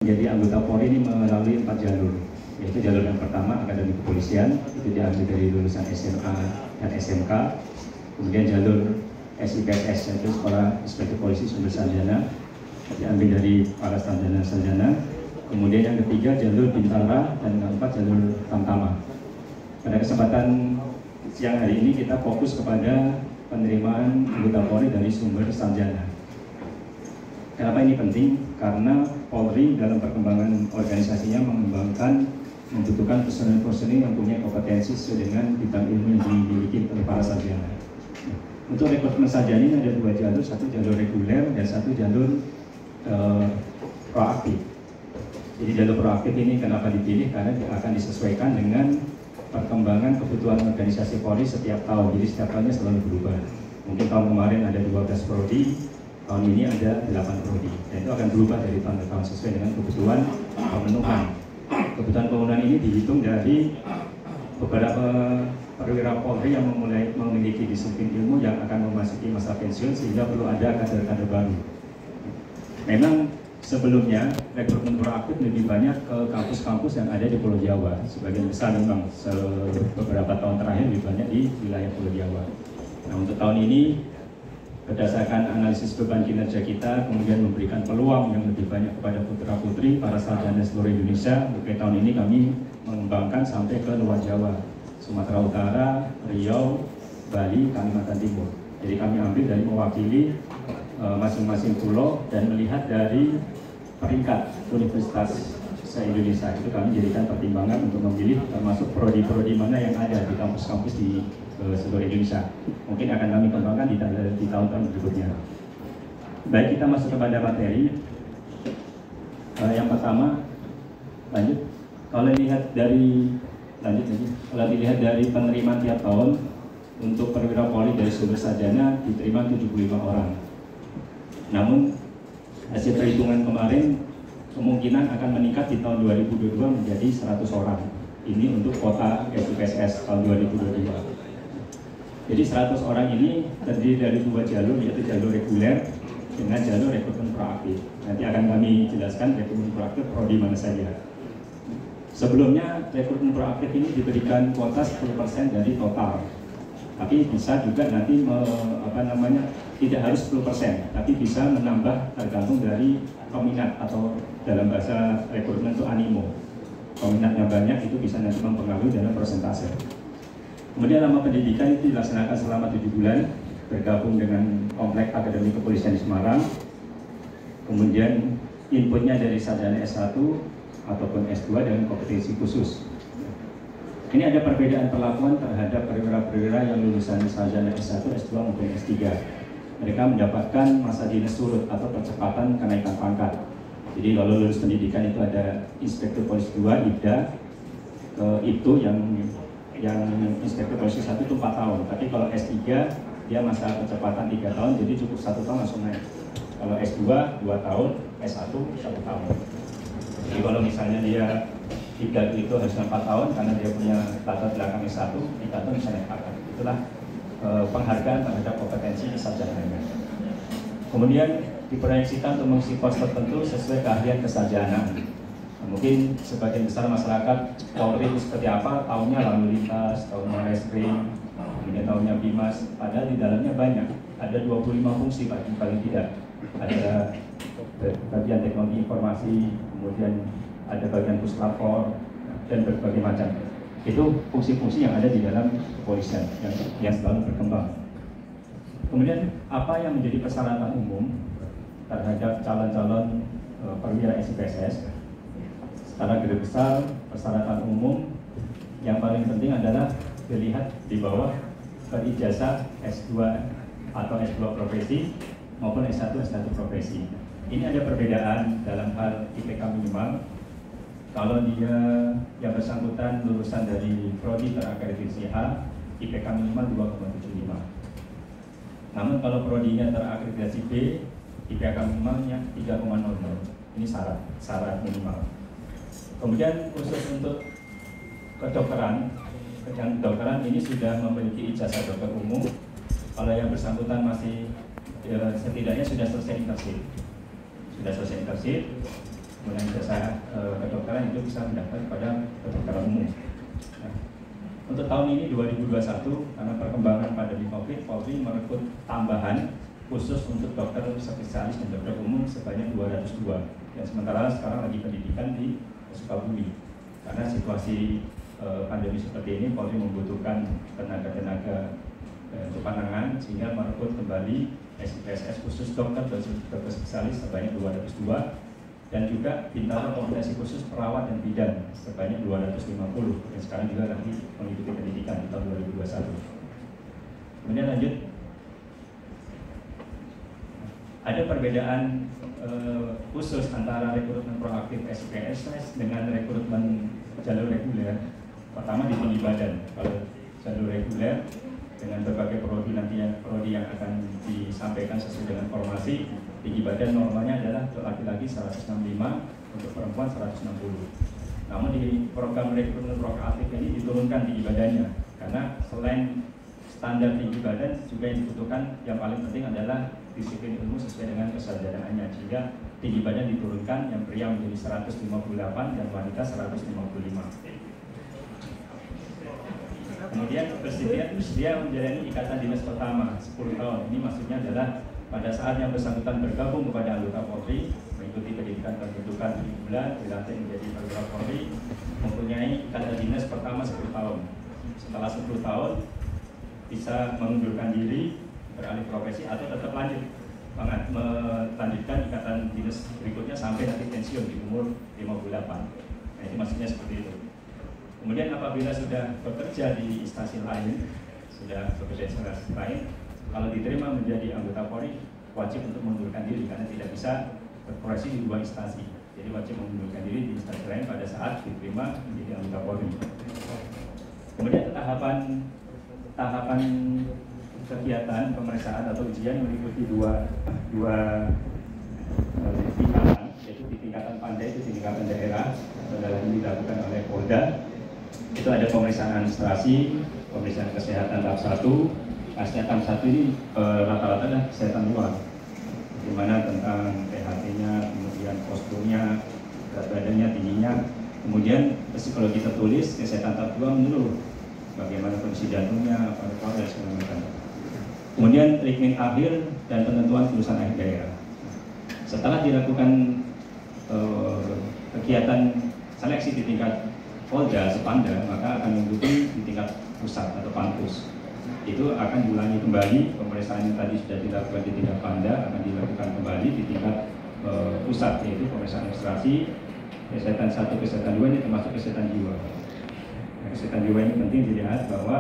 Jadi anggota Polri ini melalui 4 jalur, yaitu jalur yang pertama akademi kepolisian, itu diambil dari lulusan SMA dan SMK. Kemudian jalur SIPSS, yaitu Sekolah Inspektur Polisi Sumber Sarjana, diambil dari para sarjana-sarjana. Kemudian yang ketiga jalur Bintara, dan yang keempat jalur Tamtama. Pada kesempatan siang hari ini kita fokus kepada penerimaan anggota Polri dari sumber sarjana. Kenapa ini penting? Karena Polri dalam perkembangan organisasinya membutuhkan personil-personil yang punya kompetensi sesuai dengan bidang ilmu yang dimiliki oleh para sarjana. Untuk rekrutmen sarjana ini ada 2 jalur, satu jalur reguler dan satu jalur proaktif. Jadi jalur proaktif ini kenapa dipilih? Karena akan disesuaikan dengan perkembangan kebutuhan organisasi Polri setiap tahun. Jadi setiap tahunnya selalu berubah. Mungkin tahun kemarin ada 12 prodi, tahun ini ada 8 prodi, dan itu akan berubah dari tahun ke tahun sesuai dengan kebutuhan pemenuhan. Kebutuhan pemenuhan ini dihitung dari beberapa perwira Polri yang memiliki disiplin ilmu yang akan memasuki masa pensiun, sehingga perlu ada kader-kader baru. Memang sebelumnya rekrutmen proaktif lebih banyak ke kampus-kampus yang ada di Pulau Jawa. Sebagian besar memang beberapa tahun terakhir lebih banyak di wilayah Pulau Jawa. Nah, untuk tahun ini berdasarkan analisis beban kinerja kita, kemudian memberikan peluang yang lebih banyak kepada putra-putri para sarjana seluruh Indonesia. Untuk tahun ini kami mengembangkan sampai ke luar Jawa, Sumatera Utara, Riau, Bali, Kalimantan Timur. Jadi kami ambil dari mewakili masing-masing pulau dan melihat dari peringkat universitas se-Indonesia. Itu kami jadikan pertimbangan untuk memilih termasuk prodi-prodi mana yang ada di kampus-kampus di seluruh Indonesia. Mungkin akan kami kembangkan di tahun-tahun berikutnya. Baik, kita masuk kepada materi. Yang pertama, lanjut. Kalau dilihat dari penerimaan tiap tahun untuk perwira Polri dari sumber sarjana diterima 75 orang. Namun hasil perhitungan kemarin kemungkinan akan meningkat di tahun 2022 menjadi 100 orang. Ini untuk kuota SIPSS tahun 2022. Jadi 100 orang ini terdiri dari 2 jalur, yaitu jalur reguler dengan jalur rekrutmen proaktif. Nanti akan kami jelaskan rekrutmen proaktif prodi mana saja. Sebelumnya rekrutmen proaktif ini diberikan kuota 10% dari total. Tapi bisa juga nanti tidak harus 10%, tapi bisa menambah tergantung dari peminat, atau dalam bahasa rekrutmen itu animo. Peminatnya banyak, itu bisa nanti mempengaruhi dalam persentase. Kemudian lama pendidikan itu dilaksanakan selama 7 bulan, bergabung dengan Komplek Akademi Kepolisian di Semarang. Kemudian inputnya dari sarjana S1 ataupun S2 dengan kompetensi khusus. Ini ada perbedaan perlakuan terhadap perwira-perwira yang lulusan sarjana S1, S2 maupun S3. Mereka mendapatkan masa dinas surut atau percepatan kenaikan pangkat. Jadi kalau lulus pendidikan itu ada Inspektur Polisi 2, IPDA, itu yang Inspektur Polisi 1 itu 4 tahun. Tapi kalau S3 dia masa percepatan 3 tahun, jadi cukup 1 tahun langsung naik. Kalau S2 2 tahun, S1 1 tahun. Jadi kalau misalnya dia 3 itu harusnya 4 tahun karena dia punya latar belakang S1, 3 tahun bisa naik pangkat. Itulah penghargaan terhadap kompetensi sarjana. Kemudian diproyeksikan untuk mengisi pos tertentu sesuai keahlian kesarjanaan. Mungkin sebagian besar masyarakat Polri itu seperti apa, tahunnya lalu lintas, tahunnya reskrim, kemudian tahunnya bimas, padahal di dalamnya banyak, ada 25 fungsi paling tidak. Ada bagian teknologi informasi, kemudian ada bagian puslapor, dan berbagai macam. Itu fungsi-fungsi yang ada di dalam kepolisian yang selalu berkembang. Kemudian apa yang menjadi persyaratan umum terhadap calon-calon perwira SIPSS? Secara garis besar, persyaratan umum yang paling penting adalah dilihat di bawah berijazah S2 atau S2 profesi maupun S1 profesi. Ini ada perbedaan dalam hal IPK minimal. Kalau dia yang bersangkutan lulusan dari prodi terakreditasi A, IPK minimal 2,75. Namun kalau prodinya terakreditasi B, IPK minimalnya 3,00. Ini syarat minimal. Kemudian khusus untuk kedokteran ini sudah memiliki ijazah dokter umum. Kalau yang bersangkutan masih setidaknya sudah selesai internship. mengenai jasa kedokteran itu bisa mendaftar kepada kedokteran umum. Nah, untuk tahun ini 2021 karena perkembangan pandemi COVID, Polri merekrut tambahan khusus untuk dokter spesialis dan dokter umum sebanyak 202. Dan sementara sekarang lagi pendidikan di Sukabumi. Karena situasi pandemi seperti ini, Polri membutuhkan tenaga-tenaga untuk penanganan, sehingga merekrut kembali SPSS khusus dokter dan dokter spesialis sebanyak 202. Dan juga bintang kompetensi khusus perawat dan bidan sebanyak 250, dan sekarang juga lagi mengikuti pendidikan di tahun 2021. Kemudian lanjut, ada perbedaan khusus antara rekrutmen proaktif SPSS dengan rekrutmen jalur reguler. Pertama di tinggi badan. Kalau jalur reguler dengan berbagai prodi yang akan disampaikan sesuai dengan formasi, tinggi badan normalnya adalah untuk laki-laki 165, untuk perempuan 160. Namun di program rekrutmen proaktif ini diturunkan tinggi badannya, karena selain standar tinggi badan juga yang dibutuhkan yang paling penting adalah disiplin ilmu sesuai dengan kesarjanaannya, sehingga tinggi badan diturunkan, yang pria menjadi 158 dan wanita 155. Kemudian bersedia menjalani ikatan dinas pertama 10 tahun. Ini maksudnya adalah pada saat yang bersangkutan bergabung kepada anggota Polri, mengikuti pendidikan pembentukan 7 bulan, dilantik menjadi perwira Polri, mempunyai ikatan dinas pertama 10 tahun. Setelah 10 tahun bisa mengundurkan diri, beralih profesi, atau tetap melanjutkan ikatan dinas berikutnya sampai nanti pensiun di umur 58. Nah, itu maksudnya seperti itu. Kemudian apabila sudah bekerja di instansi lain, kalau diterima menjadi anggota Polri, wajib untuk mengundurkan diri karena tidak bisa berprofesi di dua instansi. Jadi wajib mengundurkan diri di instansi lain pada saat diterima menjadi anggota Polri. Kemudian tahapan kegiatan pemeriksaan atau ujian meliputi dua tingkatan, yaitu di tingkatan pandai, di tingkatan daerah, adalah ini dilakukan oleh Polda. Itu ada pemeriksaan administrasi, pemeriksaan kesehatan tahap 1. Kesehatan 1 ini rata-rata adalah kesehatan luar, di mana tentang THT-nya, kemudian posturnya, berat badannya, tingginya. Kemudian psikologi tertulis, kesehatan tahap 2 menyeluruh, bagaimana kondisi jantungnya, paru-paru dan segala macam. Kemudian treatment akhir dan penentuan lulusan akhir daerah. Setelah dilakukan kegiatan seleksi di tingkat Polda, Sepanda, maka akan mengikuti di tingkat pusat atau Panpus. Itu akan diulangi kembali, pemeriksaan yang tadi sudah dilakukan di tingkat Panda akan dilakukan kembali di tingkat pusat, yaitu pemeriksaan administrasi, kesehatan 1, kesehatan 2, ini termasuk kesehatan jiwa. Nah, kesehatan jiwa ini penting dilihat bahwa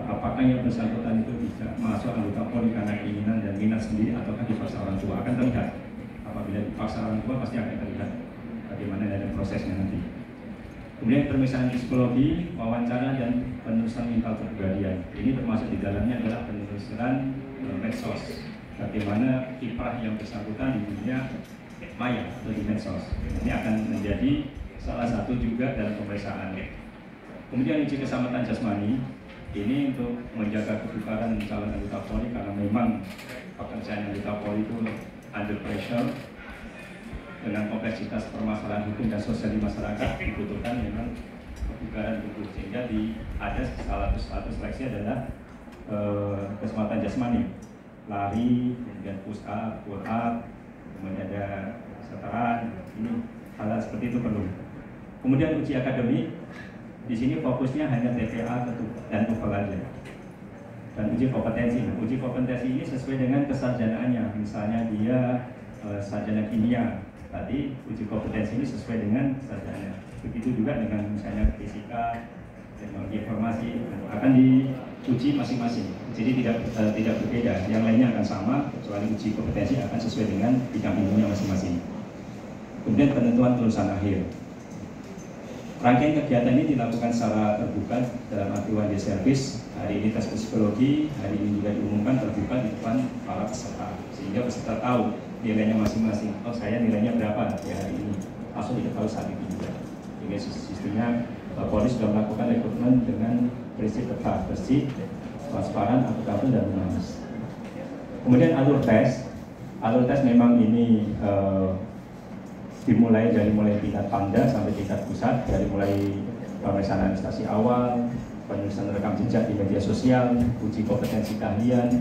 apakah yang bersangkutan itu bisa masuk anggota Polri karena keinginan dan minat sendiri ataukah dipaksa orang tua. Akan terlihat. Apabila dipaksa orang tua pasti akan terlihat bagaimana dari prosesnya nanti. Kemudian pemeriksaan psikologi, wawancara, dan penelusuran mental kepribadian. Ini termasuk di dalamnya adalah penelusuran medsos. Bagaimana kiprah yang bersangkutan di dunia maya atau di medsos. Ini akan menjadi salah satu juga dalam pemeriksaan. Kemudian uji keselamatan jasmani. Ini untuk menjaga kebugaran calon anggota Polri, karena memang pekerjaan anggota Polri itu under pressure. Dengan kompleksitas permasalahan hukum dan sosial di masyarakat dibutuhkan memang kebugaran tubuh, sehingga ada salah satu seleksi adalah keselamatan jasmani, lari, kemudian push up, pull up, kemudian ada seteran. Ini hal seperti itu perlu. Kemudian uji akademik, di sini fokusnya hanya TPA dan TOEFL saja. Dan uji kompetensi. Uji kompetensi ini sesuai dengan kesarjanaannya. Misalnya dia sarjana kimia. Tadi uji kompetensi ini sesuai dengan sarjana. Begitu juga dengan misalnya fisika, teknologi informasi, akan diuji masing-masing. Jadi tidak berbeda. Yang lainnya akan sama, kecuali uji kompetensi akan sesuai dengan bidang ilmunya masing-masing. Kemudian penentuan lulusan akhir. Rangkaian kegiatan ini dilakukan secara terbuka dalam arti one day service. Hari ini tes psikologi, hari ini juga diumumkan terbuka di depan para peserta, sehingga peserta tahu nilainya masing-masing. Oh, saya nilainya berapa ya hari ini, langsung diketahui saat itu juga. Jadi sistemnya Polri sudah melakukan rekrutmen dengan prinsip ketat, bersih, transparan, akuntabel, dan humanis. Kemudian alur tes memang ini dimulai dari tingkat Pamda sampai tingkat pusat, dari mulai pemeriksaan administrasi awal, penulisan rekam jejak di media sosial, uji kompetensi keahlian,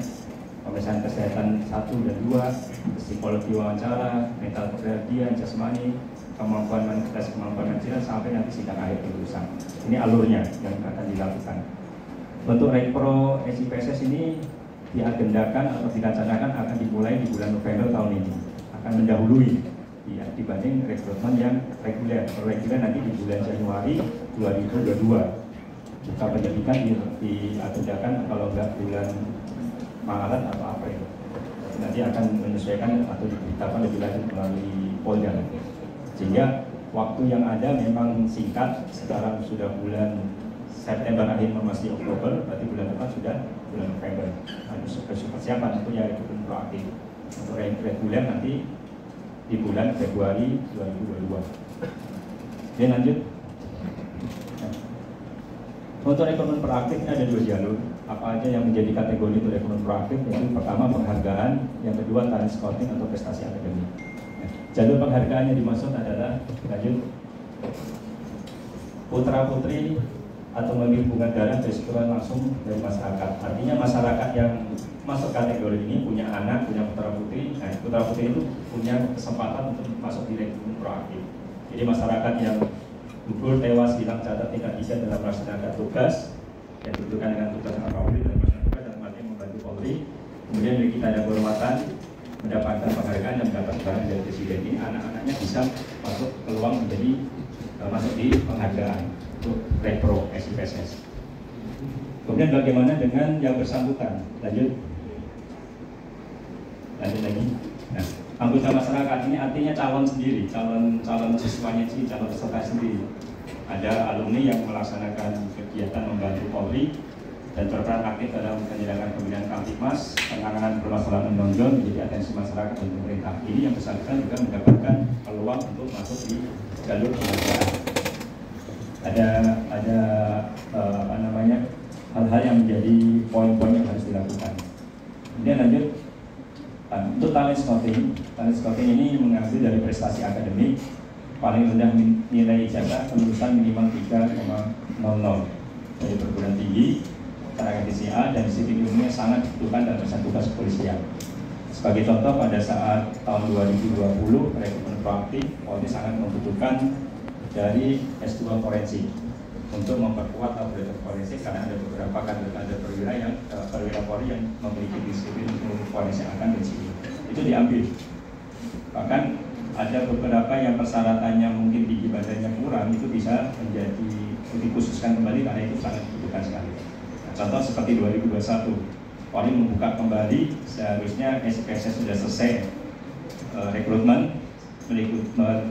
pemeriksaan kesehatan 1 dan 2, psikologi wawancara, mental kepribadian, jasmani, kemampuan manusia sampai nanti sidang akhir kelulusan. Ini alurnya yang akan dilakukan. Untuk Rekpro SIPSS ini diagendakan atau dirancangkan akan dimulai di bulan November tahun ini, akan mendahului ya, dibanding rekrutmen yang reguler. Kalau reguler nanti di bulan Januari 2022. Buka pendidikan diagendakan kalau enggak bulan Maret atau April. Nanti akan menyesuaikan atau diberitakan lebih lanjut melalui Polda. Sehingga waktu yang ada memang singkat. Sekarang sudah bulan September akhir memasuki Oktober, berarti bulan depan sudah bulan November. Harus persiapan untuk ya rekrutmen proaktif. Untuk reguler nanti di bulan Februari 2022. Oke, lanjut. Untuk rekrutmen proaktif ini ada 2 jalur. Apa aja yang menjadi kategori untuk rekrutmen proaktif? Yaitu pertama penghargaan, yang kedua talent scouting atau prestasi akademik. Jalur penghargaan yang dimaksud adalah lanjut putra putri atau memiliki hubungan darah bersifat langsung dari masyarakat. Artinya masyarakat yang masuk kategori ini punya anak, punya putra putri. Nah, putra putri itu punya kesempatan untuk masuk di rekrutmen proaktif. Jadi masyarakat yang gugur, tewas, hilang, catat, tingkat 3 dalam melaksanakan tugas yang dibutuhkan dengan tugas Kapolri dalam melaksanakan tugas dan mati membantu Polri, kemudian memiliki tanda kehormatan, mendapatkan penghargaan dan mendapat barang dari Presiden. Ini anak-anaknya bisa masuk peluang menjadi masuk di penghargaan untuk Rekpro SIPSS. Kemudian bagaimana dengan yang bersangkutan? Lanjut lagi. Nah, anggota masyarakat ini artinya calon sendiri, calon siswanya sendiri, calon peserta sendiri. Ada alumni yang melaksanakan kegiatan membantu Polri dan berperan aktif dalam penyelenggaraan pembinaan Kamtibmas, penanganan permasalahan menonjol menjadi atensi masyarakat dan pemerintah. Ini yang bersangkutan juga mendapatkan peluang untuk masuk di jalur penghargaan. Ada hal-hal yang menjadi poin-poin yang harus dilakukan. Kemudian lanjut. Untuk talent scouting ini mengambil dari prestasi akademik, paling rendah nilai ijazah kelulusan minimal 3,00 dari perguruan tinggi, tenaga TCA dan disiplin ilmunya sangat dibutuhkan dalam melaksanakan tugas kepolisian. Sebagai contoh, pada saat tahun 2020 rekrutmen proaktif, Polri sangat membutuhkan dari S2 forensik untuk memperkuat laboratorium forensik karena ada beberapa kader perwira Polri yang memiliki disiplin ilmu forensik akan pensiun. Itu diambil. Bahkan ada beberapa yang persyaratannya mungkin tinggi badannya kurang, itu bisa menjadi dikhususkan kembali karena itu sangat dibutuhkan sekali. Nah, contoh seperti 2021, Polri membuka kembali, seharusnya SIPSS sudah selesai rekrutmen,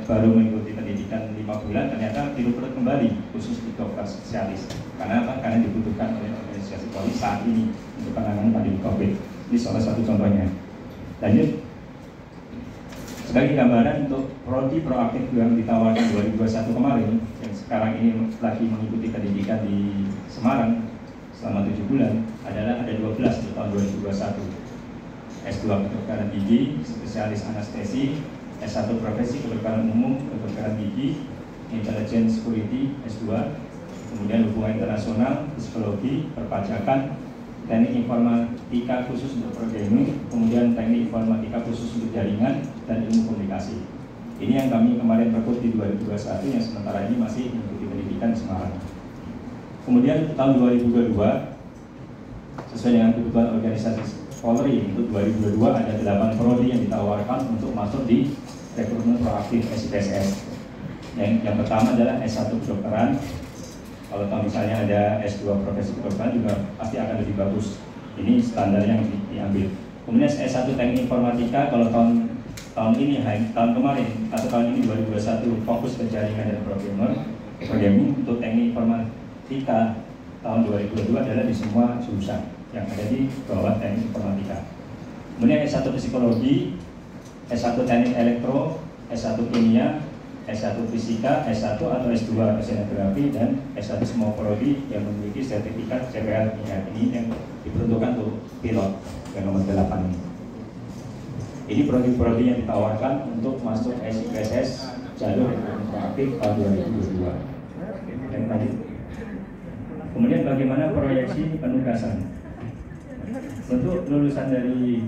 baru mengikuti pendidikan 5 bulan, ternyata direkrut kembali khusus di dokter spesialis. Karena apa? Karena dibutuhkan oleh organisasi Polri saat ini untuk penanganan pandemi COVID. Ini salah satu contohnya. Lanjut. Sebagai gambaran untuk prodi proaktif yang ditawarkan 2021 kemarin, yang sekarang ini lagi mengikuti pendidikan di Semarang selama 7 bulan, adalah ada 12 di tahun 2021. S2 kedokteran gigi, spesialis anestesi, S1 profesi kedokteran umum, kedokteran gigi, intelligence security S2, kemudian hubungan internasional, psikologi, perpajakan, teknik informatika khusus untuk programming, kemudian teknik informatika khusus untuk jaringan dan ilmu komunikasi. Ini yang kami kemarin rekrut di 2021 yang sementara ini masih mengikuti pendidikan di Semarang. Kemudian tahun 2022 sesuai dengan kebutuhan organisasi Polri untuk 2022 ada 8 prodi yang ditawarkan untuk masuk di rekrutmen proaktif SIPSS. Yang pertama adalah S1 kedokteran. Kalau misalnya ada S2 profesi kedokteran juga pasti akan lebih bagus. Ini standarnya yang diambil. Kemudian S1 teknik informatika, kalau tahun kemarin atau tahun ini 2021 fokus ke jaringan dan programming. Untuk teknik informatika tahun 2022 adalah di semua jurusan yang ada di bawah teknik informatika. Kemudian S1 psikologi, S1 teknik elektro, S1 kimia, S1 fisika, S1 atau S2 oceanografi, dan S1 semua prodi yang memiliki sertifikat CPL. Ini yang diperuntukkan untuk pilot yang nomor 8 ini. Ini prodi-prodi yang ditawarkan untuk masuk SIPSS jalur administratif tahun 2022. Yang tadi. Kemudian bagaimana proyeksi penugasan? Untuk lulusan dari